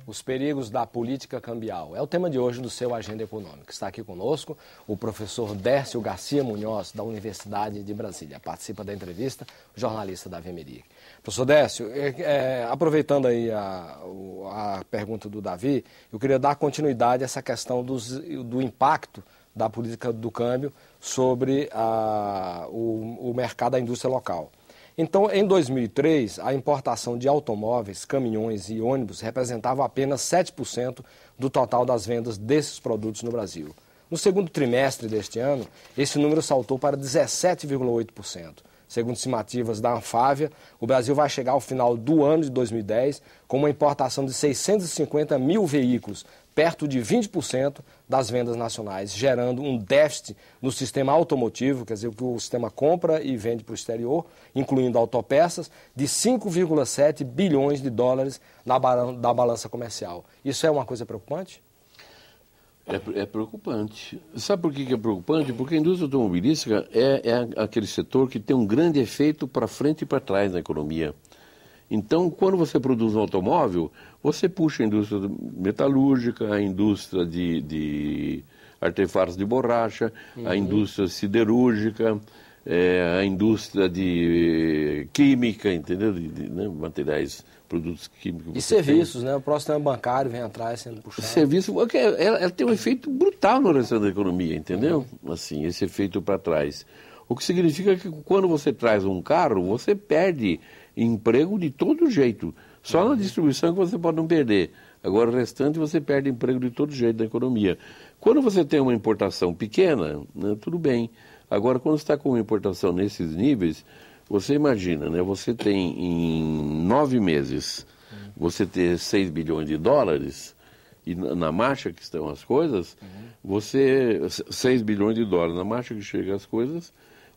os perigos da política cambial. É o tema de hoje do seu Agenda Econômica. Está aqui conosco o professor Décio Garcia Munhoz, da Universidade de Brasília. Participa da entrevista o jornalista Davi Meric. Professor Décio, aproveitando aí a pergunta do Davi, eu queria dar continuidade a essa questão do impacto da política do câmbio sobre o mercado da indústria local. Então, em 2003, a importação de automóveis, caminhões e ônibus representava apenas 7% do total das vendas desses produtos no Brasil. No segundo trimestre deste ano, esse número saltou para 17,8%. Segundo estimativas da Anfávia, o Brasil vai chegar ao final do ano de 2010 com uma importação de 650 mil veículos, perto de 20% das vendas nacionais, gerando um déficit no sistema automotivo, quer dizer, que o sistema compra e vende para o exterior, incluindo autopeças, de 5,7 bilhões de dólares da balança comercial. Isso é uma coisa preocupante? É preocupante. Sabe por que é preocupante? Porque a indústria automobilística é aquele setor que tem um grande efeito para frente e para trás na economia. Então, quando você produz um automóvel, você puxa a indústria metalúrgica, a indústria de artefatos de borracha, a indústria siderúrgica, a indústria de química, entendeu? Né? Materiais, produtos químicos. E serviços, né? O próximo bancário vem atrás sendo puxado. Serviço, ela tem um efeito brutal no restante da economia, entendeu? Assim, esse efeito para trás. O que significa que quando você traz um carro, você perde emprego de todo jeito. Só na distribuição que você pode não perder. Agora, o restante você perde emprego de todo jeito da economia. Quando você tem uma importação pequena, né, tudo bem. Agora, quando você está com uma importação nesses níveis, você imagina, né, você tem em 9 meses, você ter 6 bilhões de dólares, e na marcha que estão as coisas, 6 bilhões de dólares, na marcha que chegam as coisas,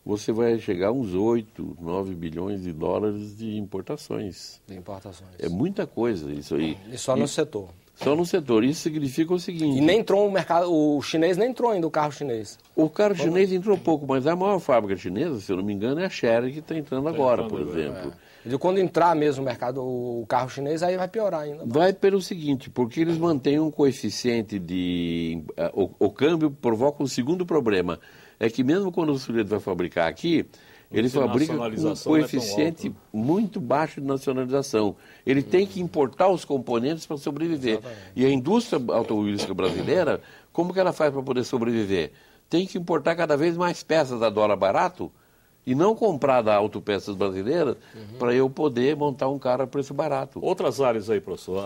você vai chegar a uns 8, 9 bilhões de dólares de importações. De importações. É muita coisa isso aí. E só no setor. Só no setor. Isso significa o seguinte... E nem entrou no mercado, o chinês nem entrou ainda, o carro chinês. O carro chinês entrou pouco, mas a maior fábrica chinesa, se eu não me engano, é a Chery que está entrando agora, por exemplo. E quando entrar mesmo no mercado o carro chinês, aí vai piorar ainda. Vai pelo seguinte, porque eles mantêm um coeficiente de... O câmbio provoca um segundo problema. É que mesmo quando o sujeito vai fabricar aqui, ele fabrica com um coeficiente muito baixo de nacionalização. Ele tem que importar os componentes para sobreviver. Exatamente. E a indústria automobilística brasileira, como que ela faz para poder sobreviver? Tem que importar cada vez mais peças a dólar barato e não comprar da Autopeças brasileiras para eu poder montar um carro a preço barato. Outras áreas aí, professor.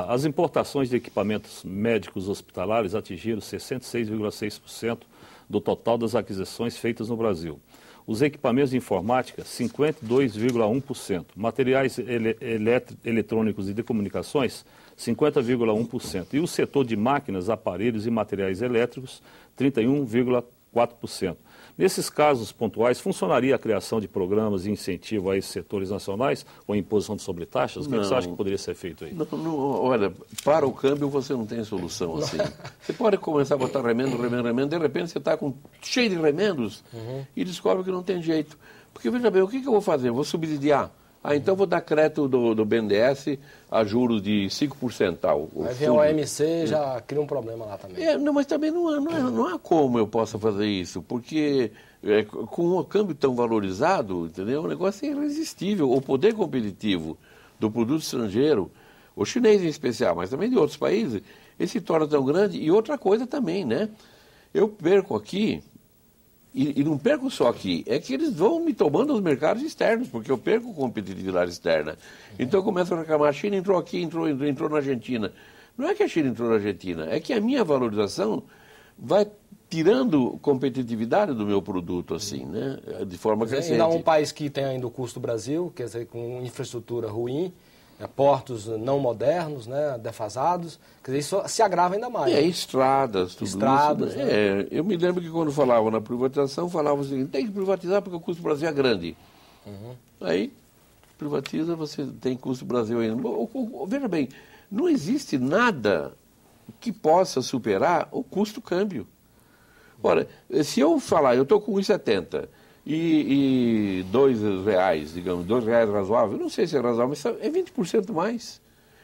As importações de equipamentos médicos hospitalares atingiram 66,6% do total das aquisições feitas no Brasil. Os equipamentos de informática, 52,1%. Materiais eletrônicos e de comunicações, 50,1%. E o setor de máquinas, aparelhos e materiais elétricos, 31,4%. Nesses casos pontuais, funcionaria a criação de programas de incentivo a esses setores nacionais ou imposição de sobretaxas? O que você acha que poderia ser feito aí? Não, olha, para o câmbio você não tem solução assim. Você pode começar a botar remendo, de repente você está cheio de remendos e descobre que não tem jeito. Porque, veja bem, o que eu vou fazer? Eu vou subsidiar. Então vou dar crédito do BNDES a juros de 5%. Tal. Aí vem o OMC já cria um problema lá também. Não, mas também não há como eu possa fazer isso, porque com o câmbio tão valorizado, entendeu? O negócio é irresistível. O poder competitivo do produto estrangeiro, o chinês em especial, mas também de outros países, ele se torna tão grande. E outra coisa também, né? Eu perco aqui... E não perco só aqui, é que eles vão me tomando os mercados externos, porque eu perco competitividade externa. Então eu começo a reclamar, a China entrou aqui, entrou na Argentina. Não é que a China entrou na Argentina, é que a minha valorização vai tirando competitividade do meu produto, assim, né? De forma crescente. Ainda um país que tem ainda o custo do Brasil, quer dizer, com infraestrutura ruim, portos não modernos, né, defasados, quer dizer, isso se agrava ainda mais. Estradas, tudo estradas, isso. Né? Eu me lembro que quando falavam na privatização, falavam o seguinte, tem que privatizar porque o custo do Brasil é grande. Aí, privatiza, você tem custo do Brasil ainda. Veja bem, não existe nada que possa superar o custo câmbio. Ora, se eu falar, eu estou com 1,70 e R$2, digamos, R$2 razoável, não sei se é razoável, mas é 20% mais.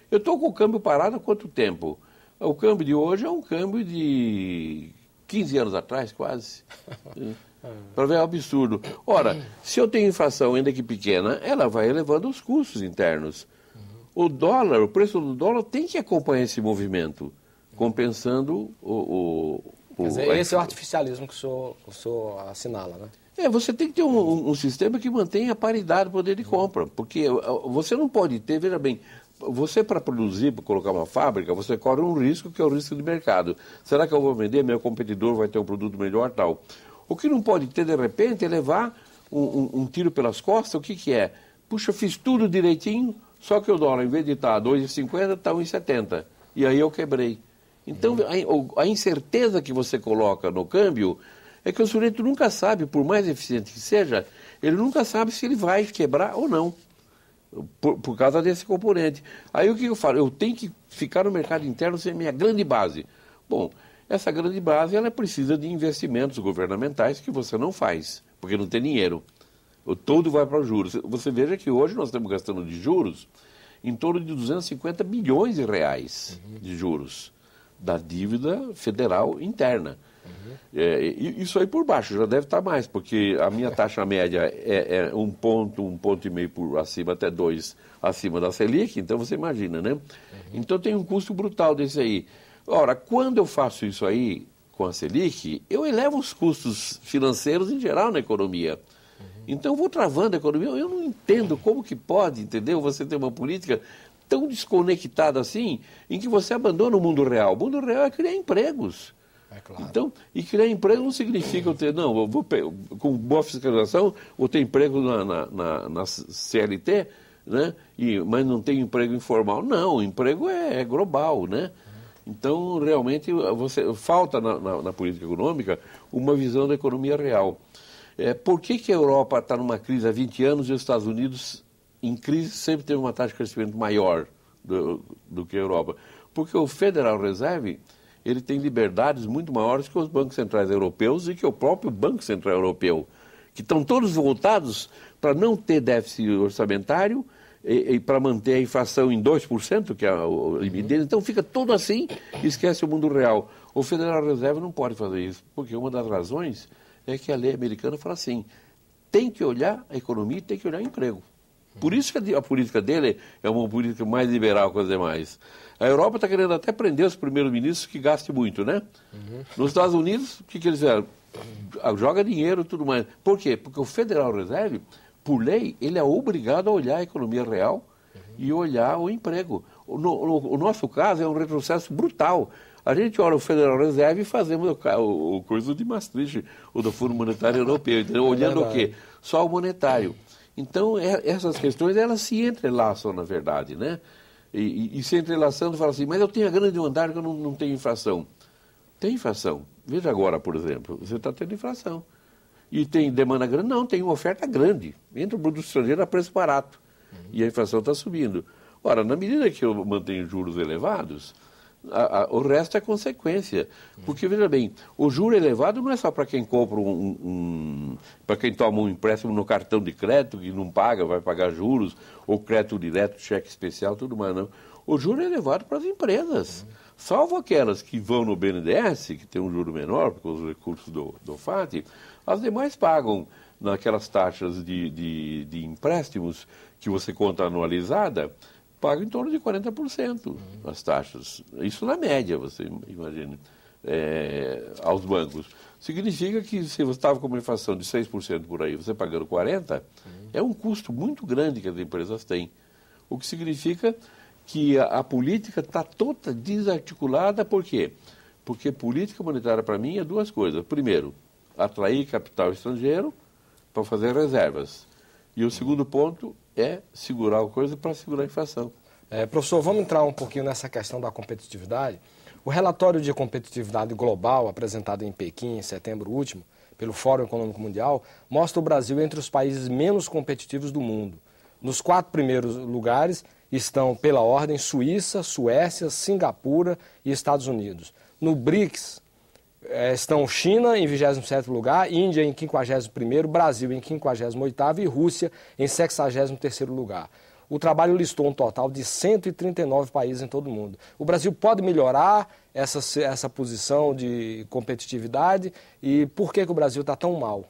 Eu estou com o câmbio parado há quanto tempo? O câmbio de hoje é um câmbio de 15 anos atrás, quase. Para ver, é um absurdo. Ora, se eu tenho inflação ainda que pequena, ela vai elevando os custos internos. O dólar, o preço do dólar tem que acompanhar esse movimento, compensando Quer dizer, esse é o artificialismo que o senhor assinala, né? Você tem que ter um sistema que mantenha a paridade do poder de compra, porque você não pode ter, veja bem, você para produzir, para colocar uma fábrica, você corre um risco que é o risco de mercado. Será que eu vou vender, meu competidor vai ter um produto melhor, tal? O que não pode ter, de repente, é levar um tiro pelas costas, o que é? Puxa, eu fiz tudo direitinho, só que o dólar, em vez de estar a 2,50, está a 1,70. E aí eu quebrei. Então, a incerteza que você coloca no câmbio é que o sujeito nunca sabe, por mais eficiente que seja, ele nunca sabe se ele vai quebrar ou não, por causa desse componente. Aí o que eu falo? Eu tenho que ficar no mercado interno sem minha grande base. Bom, essa grande base ela precisa de investimentos governamentais que você não faz, porque não tem dinheiro. Todo vai para os juros. Você veja que hoje nós estamos gastando de juros em torno de 250 bilhões de reais de juros da dívida federal interna. Isso aí por baixo já deve estar mais, porque a minha taxa média é 1,5 por acima, até 2 acima da Selic, então você imagina, né? Então tem um custo brutal desse aí. Ora, quando eu faço isso aí com a Selic, eu elevo os custos financeiros em geral na economia. Então eu vou travando a economia. Eu não entendo como que pode, entendeu? Você ter uma política tão desconectada assim, em que você abandona o mundo real. O mundo real é criar empregos. É claro. Então, e criar emprego não significa eu ter, não, eu vou, com boa fiscalização, vou ter emprego na CLT, né? Mas não tem emprego informal. Não, o emprego é global, né? Então, realmente, falta na política econômica uma visão da economia real. Por que a Europa está numa crise há 20 anos e os Estados Unidos, em crise, sempre teve uma taxa de crescimento maior do que a Europa? Porque o Federal Reserve ele tem liberdades muito maiores que os bancos centrais europeus e que o próprio Banco Central Europeu, que estão todos voltados para não ter déficit orçamentário e para manter a inflação em 2%, que é o limite dele. Então fica todo assim e esquece o mundo real. O Federal Reserve não pode fazer isso, porque uma das razões é que a lei americana fala assim, tem que olhar a economia e tem que olhar o emprego. Por isso que a política dele é uma política mais liberal que as demais. A Europa está querendo até prender os primeiros ministros que gastem muito, né? Nos Estados Unidos, o que eles fizeram? Joga dinheiro e tudo mais. Por quê? Porque o Federal Reserve, por lei, ele é obrigado a olhar a economia real e olhar o emprego. O nosso caso é um retrocesso brutal. A gente olha o Federal Reserve e fazemos o coisa de Maastricht, o do Fundo Monetário Europeu, entendeu? Olhando o quê? Só o monetário. Então, essas questões, elas se entrelaçam, na verdade, né? E se entrelaçando, fala assim, mas eu tenho a grande vantagem que eu não tenho inflação. Tem inflação. Veja agora, por exemplo, você está tendo inflação. E tem demanda grande? Não, tem uma oferta grande. Entra o produto estrangeiro a preço barato. E a inflação está subindo. Ora, na medida que eu mantenho juros elevados, o resto é consequência. Porque, veja bem, o juro elevado não é só para quem compra para quem toma um empréstimo no cartão de crédito e não paga, vai pagar juros, ou crédito direto, cheque especial, tudo mais, não. O juro é elevado para as empresas. Salvo aquelas que vão no BNDES, que tem um juro menor, por causa dos recursos do FAT, as demais pagam naquelas taxas de empréstimos que você conta anualizada, paga em torno de 40% as taxas. Isso na média, você imagina, aos bancos. Significa que se você estava com uma inflação de 6% por aí, você pagando 40%, é um custo muito grande que as empresas têm. O que significa que a política está toda desarticulada, por quê? Porque política monetária, para mim, é duas coisas. Primeiro, atrair capital estrangeiro para fazer reservas. E o segundo ponto é segurar a coisa para segurar a inflação. Professor, vamos entrar um pouquinho nessa questão da competitividade. O relatório de competitividade global, apresentado em Pequim em setembro último, pelo Fórum Econômico Mundial, mostra o Brasil entre os países menos competitivos do mundo. Nos 4 primeiros lugares estão, pela ordem, Suíça, Suécia, Singapura e Estados Unidos. No BRICS estão China em 27º lugar, Índia em 51º, Brasil em 58º e Rússia em 63º lugar. o trabalho listou um total de 139 países em todo o mundo. O Brasil pode melhorar essa posição de competitividade e por que o Brasil está tão mal?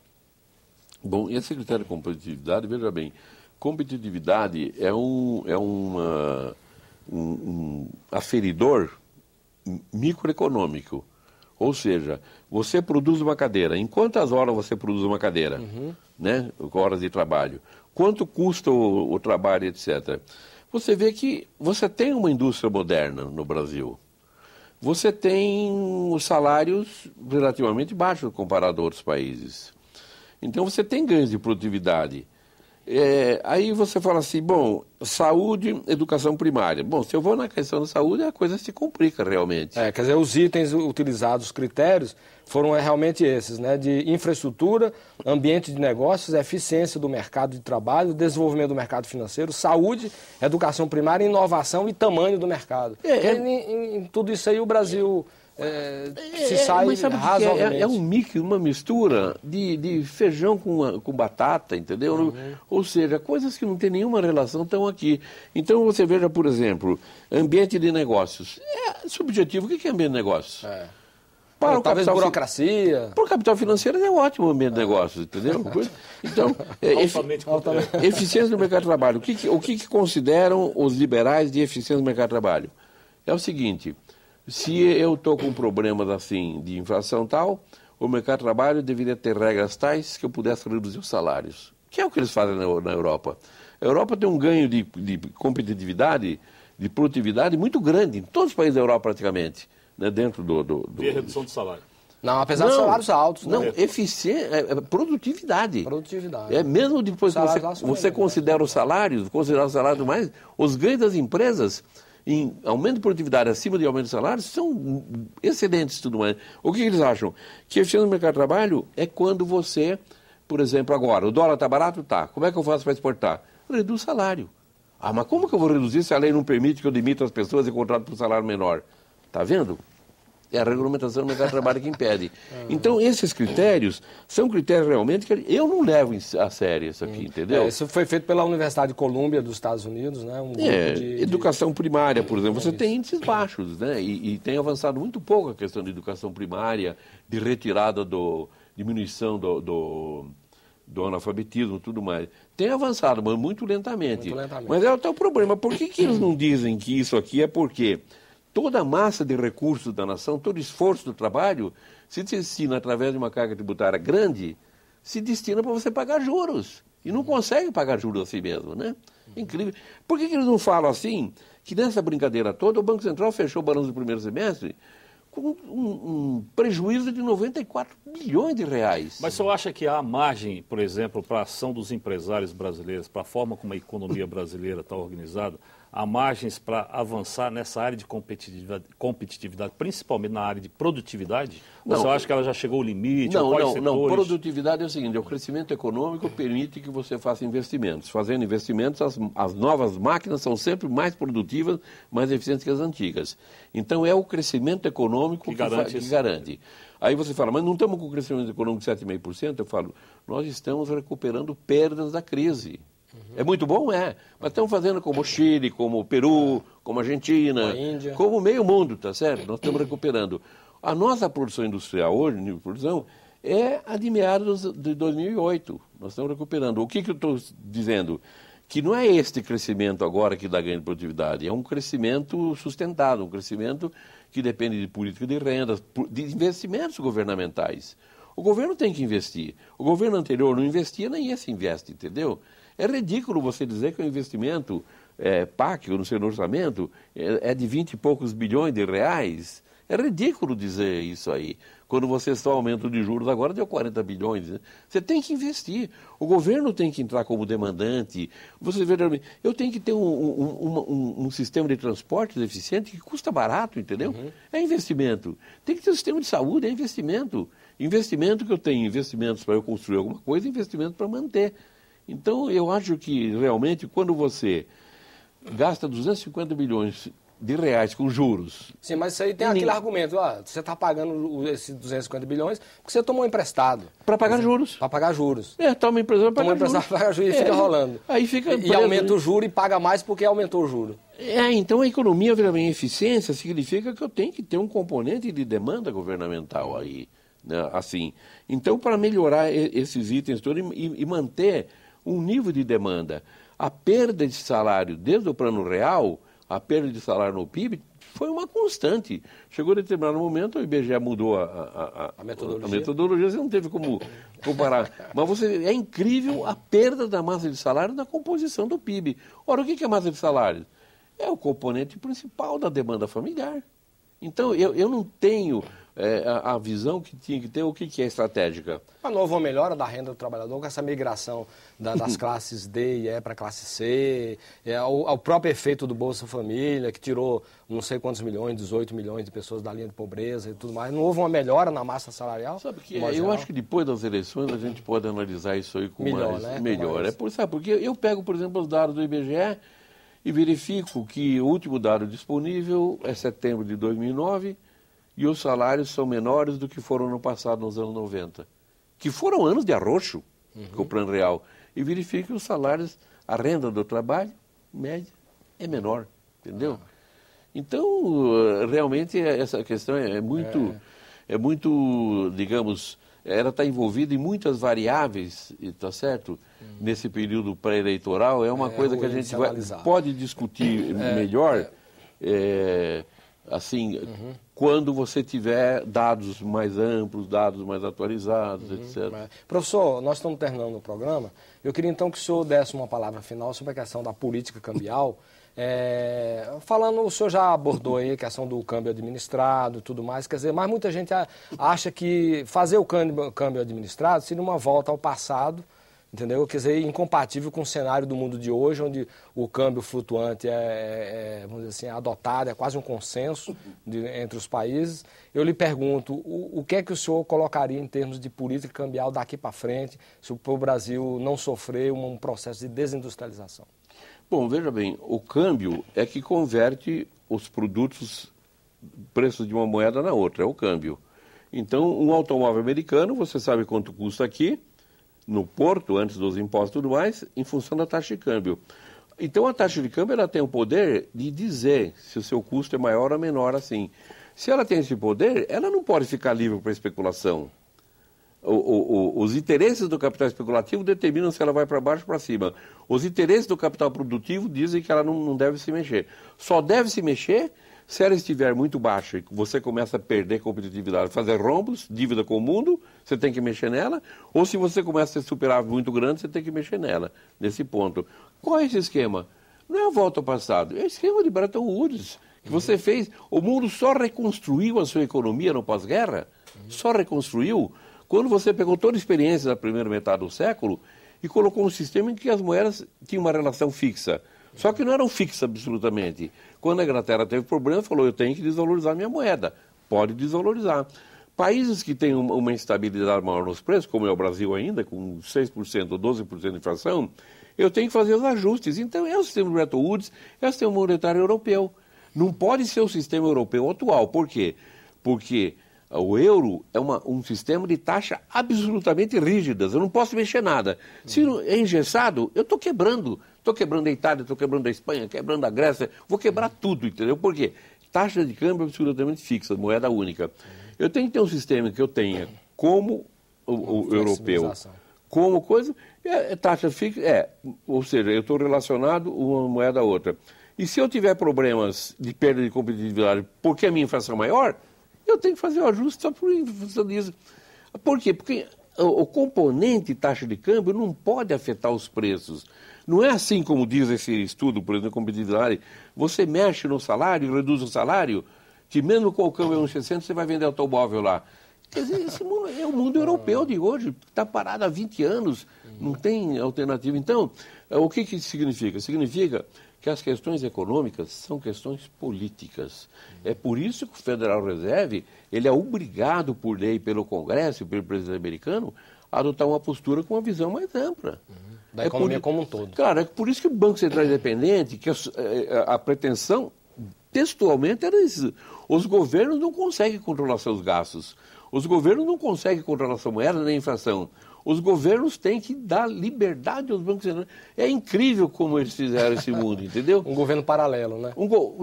Bom, esse critério de competitividade, veja bem, competitividade é um aferidor microeconômico. Ou seja, você produz uma cadeira. Em quantas horas você produz uma cadeira? Né? Horas de trabalho. Quanto custa o trabalho, etc. Você vê que você tem uma indústria moderna no Brasil. Você tem os salários relativamente baixos comparado a outros países. Então você tem ganhos de produtividade. Aí você fala assim, bom, saúde, educação primária. Bom, se eu vou na questão da saúde, a coisa se complica realmente. Quer dizer, os itens utilizados, os critérios, foram realmente esses, né? De infraestrutura, ambiente de negócios, eficiência do mercado de trabalho, desenvolvimento do mercado financeiro, saúde, educação primária, inovação e tamanho do mercado. Em tudo isso aí o Brasil... se sai mas sabe razoavelmente. É um mix, uma mistura de feijão com batata, entendeu? Ou seja, coisas que não tem nenhuma relação estão aqui. Então você veja, por exemplo, ambiente de negócios. É subjetivo. O que é ambiente de negócios? Para talvez burocracia. Para o capital financeiro é ótimo o ambiente de negócios, entendeu? Então, eficiência do mercado de trabalho. O que consideram os liberais de eficiência do mercado de trabalho? É o seguinte... Se eu estou com problemas assim de inflação tal, o mercado de trabalho deveria ter regras tais que eu pudesse reduzir os salários. Que é o que eles fazem na Europa. A Europa tem um ganho de competitividade, de produtividade muito grande, em todos os países da Europa praticamente, né, dentro do... Via redução do salário. Não, apesar de salários altos. Não, eficiência, produtividade. Produtividade. Mesmo depois que você considera os salários, mais, os ganhos das empresas... em aumento de produtividade acima de aumento de salários, são excelentes tudo mais. O que eles acham? Que eficiência no mercado de trabalho é quando você, por exemplo, agora, o dólar está barato? Tá. Como é que eu faço para exportar? Reduz o salário. Ah, mas como que eu vou reduzir se a lei não permite que eu demita as pessoas e contrato por salário menor? Está vendo? É a regulamentação do mercado de trabalho que impede. Então, esses critérios são critérios realmente que eu não levo a sério isso aqui, entendeu? Isso foi feito pela Universidade de Colômbia dos Estados Unidos, né? Um grupo educação primária, por exemplo, você tem índices baixos, né? E tem avançado muito pouco a questão de educação primária, de retirada diminuição do analfabetismo e tudo mais. Tem avançado, mas muito lentamente. Mas é até o problema. Por que eles não dizem que isso aqui é porque... toda a massa de recursos da nação, todo esforço do trabalho, se destina através de uma carga tributária grande, se destina para você pagar juros. E não consegue pagar juros assim mesmo, né? Incrível. Por que eles não falam assim, que nessa brincadeira toda, o Banco Central fechou o balanço do primeiro semestre com um prejuízo de 94 bilhões de reais. Mas o senhor acha que há margem, por exemplo, para a ação dos empresários brasileiros, para a forma como a economia brasileira está organizada, há margens para avançar nessa área de competitividade, principalmente na área de produtividade? Ou você acha que ela já chegou ao limite? Não. Produtividade é o seguinte, o crescimento econômico permite que você faça investimentos. Fazendo investimentos, as novas máquinas são sempre mais produtivas, mais eficientes que as antigas. Então, é o crescimento econômico que garante. Aí você fala, mas não estamos com crescimento econômico de 7,5%? Eu falo, nós estamos recuperando perdas da crise. É muito bom? É. Mas estamos fazendo como o Chile, como o Peru, como a Argentina, como meio mundo, tá certo? Nós estamos recuperando. A nossa produção industrial hoje, nível de produção, é a de meados de 2008. Nós estamos recuperando. O que eu estou dizendo? Que não é este crescimento agora que dá ganho de produtividade, é um crescimento sustentado, um crescimento que depende de política de rendas, de investimentos governamentais. O governo tem que investir. O governo anterior não investia, nem esse investe, entendeu? É ridículo você dizer que o investimento PAC, no seu orçamento, é de 20 e poucos bilhões de reais. É ridículo dizer isso aí. Quando você só aumento de juros agora deu 40 bilhões. Né? Você tem que investir. O governo tem que entrar como demandante. Você vê, eu tenho que ter um sistema de transporte eficiente que custa barato, entendeu? É investimento. Tem que ter um sistema de saúde, é investimento. Investimento que eu tenho, investimentos para eu construir alguma coisa, investimento para manter. Então, eu acho que, realmente, quando você gasta 250 bilhões de reais com juros. Sim, mas isso aí tem aquele argumento, você está pagando esses 250 bilhões porque você tomou emprestado. Para pagar juros. Para pagar juros. Toma emprestado para pagar juros. Paga juros e fica rolando. Aí fica e aumenta o juro e paga mais porque aumentou o juro. Então a economia virar em eficiência significa que eu tenho que ter um componente de demanda governamental aí, né? Assim. Então, para melhorar esses itens todos e manter um nível de demanda, a perda de salário desde o Plano Real, a perda de salário no PIB foi uma constante. Chegou a determinado momento, o IBGE mudou a metodologia, você não teve como comparar. Mas é incrível a perda da massa de salário na composição do PIB. Ora, o que é massa de salário? É o componente principal da demanda familiar. Então, eu não tenho a visão que tinha que ter, o que é estratégica. Não houve uma melhora da renda do trabalhador com essa migração das classes D e E para a classe C, o próprio efeito do Bolsa Família, que tirou não sei quantos milhões, 18 milhões de pessoas da linha de pobreza e tudo mais. Não houve uma melhora na massa salarial? Sabe que eu acho que depois das eleições a gente pode analisar isso aí com melhor. Sabe, porque eu pego, por exemplo, os dados do IBGE e verifico que o último dado disponível é setembro de 2009 e os salários são menores do que foram no passado, nos anos 90. Que foram anos de arroxo com o Plano Real. E verifico que os salários, a renda do trabalho, média, é menor. Entendeu? Então, realmente, essa questão é muito, digamos, ela está envolvida em muitas variáveis, está certo? Nesse período pré-eleitoral, é uma coisa que a gente pode discutir melhor, assim, quando você tiver dados mais amplos, dados mais atualizados, etc. Professor, nós estamos terminando o programa. Eu queria então que o senhor desse uma palavra final sobre a questão da política cambial. Falando, o senhor já abordou aí a questão do câmbio administrado e tudo mais, quer dizer, mas muita gente acha que fazer o câmbio administrado seria uma volta ao passado, entendeu? Quer dizer, incompatível com o cenário do mundo de hoje, onde o câmbio flutuante vamos dizer assim, adotado, é quase um consenso entre os países. Eu lhe pergunto, o que é que o senhor colocaria em termos de política cambial daqui para frente, se o Brasil não sofrer um processo de desindustrialização? Bom, veja bem, o câmbio é que converte os produtos, preços de uma moeda na outra, é o câmbio. Então, um automóvel americano, você sabe quanto custa aqui, no porto, antes dos impostos e tudo mais, em função da taxa de câmbio. Então, a taxa de câmbio ela tem o poder de dizer se o seu custo é maior ou menor assim. Se ela tem esse poder, ela não pode ficar livre para especulação. Os interesses do capital especulativo determinam se ela vai para baixo ou para cima. Os interesses do capital produtivo dizem que ela não deve se mexer. Só deve se mexer se ela estiver muito baixa e você começa a perder competitividade, fazer rombos, dívida com o mundo, você tem que mexer nela. Ou se você começa a ter superávit muito grande, você tem que mexer nela, nesse ponto. Qual é esse esquema? Não é a volta ao passado, é o esquema de Bretton Woods, que você fez. O mundo só reconstruiu a sua economia no pós-guerra, só reconstruiu quando você pegou toda a experiência da primeira metade do século e colocou um sistema em que as moedas tinham uma relação fixa. Só que não eram fixas absolutamente. Quando a Inglaterra teve problema, falou, eu tenho que desvalorizar minha moeda. Pode desvalorizar. Países que têm uma instabilidade maior nos preços, como é o Brasil ainda, com 6% ou 12% de inflação, eu tenho que fazer os ajustes. Então é o sistema de Bretton Woods, é o sistema monetário europeu. Não pode ser o sistema europeu atual. Por quê? Porque o euro é um sistema de taxa absolutamente rígidas. Eu não posso mexer nada. Se é engessado, eu estou quebrando. Estou quebrando a Itália, estou quebrando a Espanha, quebrando a Grécia. Vou quebrar tudo, entendeu? Por quê? Taxa de câmbio absolutamente fixa, moeda única. Eu tenho que ter um sistema que eu tenha como o europeu, como coisa, taxa fixa, ou seja, eu estou relacionado uma moeda a outra. E se eu tiver problemas de perda de competitividade porque a minha inflação é maior, eu tenho que fazer o ajuste só por função disso. Por quê? Porque o componente taxa de câmbio não pode afetar os preços. Não é assim como diz esse estudo, por exemplo, de competitividade. Você mexe no salário, reduz o salário, que mesmo com o câmbio 1,60 você vai vender automóvel lá. Quer dizer, esse mundo é o mundo europeu de hoje, está parado há 20 anos, não tem alternativa. Então, o que isso significa? Significa que as questões econômicas são questões políticas. É por isso que o Federal Reserve ele é obrigado por lei pelo Congresso e pelo presidente americano a adotar uma postura com uma visão mais ampla. Da economia como um todo. Claro, é por isso que o Banco Central Independente, que a pretensão textualmente era isso. Os governos não conseguem controlar seus gastos. Os governos não conseguem controlar sua moeda nem a inflação. Os governos têm que dar liberdade aos bancos centrais. É incrível como eles fizeram esse mundo, entendeu? Um governo paralelo, né?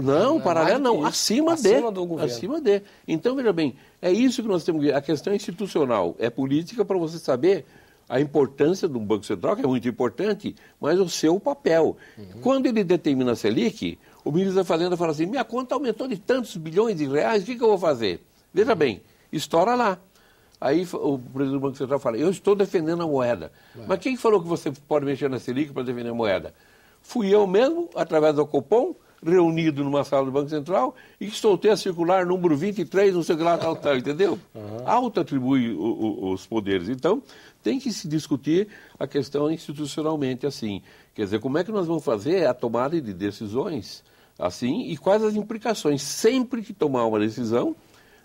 Não, paralelo não, acima do governo. Acima de. Então, veja bem, é isso que nós temos que ver. A questão é institucional, é política para você saber a importância do Banco Central, que é muito importante, mas o seu papel. Quando ele determina a Selic, o ministro da Fazenda fala assim, minha conta aumentou de tantos bilhões de reais, o que eu vou fazer? Veja bem, estoura lá. Aí o presidente do Banco Central fala, eu estou defendendo a moeda. Mas quem falou que você pode mexer na Selic para defender a moeda? Fui eu mesmo, através do Copom, reunido numa sala do Banco Central e soltei a circular número 23, não sei o que lá, tal, entendeu? Auto-atribui os poderes. Então, tem que se discutir a questão institucionalmente assim. Quer dizer, como é que nós vamos fazer a tomada de decisões assim e quais as implicações? Sempre que tomar uma decisão,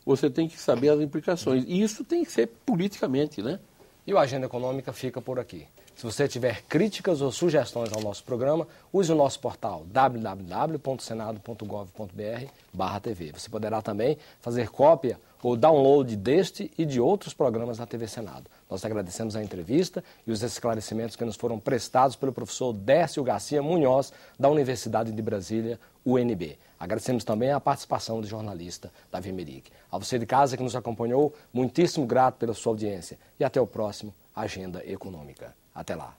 você tem que saber as implicações. E isso tem que ser politicamente, né? E o Agenda Econômica fica por aqui. Se você tiver críticas ou sugestões ao nosso programa, use o nosso portal www.senado.gov.br/TV. Você poderá também fazer cópia ou download deste e de outros programas da TV Senado. Nós agradecemos a entrevista e os esclarecimentos que nos foram prestados pelo professor Dércio Garcia Munhoz, da Universidade de Brasília, UNB. Agradecemos também a participação do jornalista Davi Meric. A você de casa que nos acompanhou, muitíssimo grato pela sua audiência. E até o próximo Agenda Econômica. Até lá.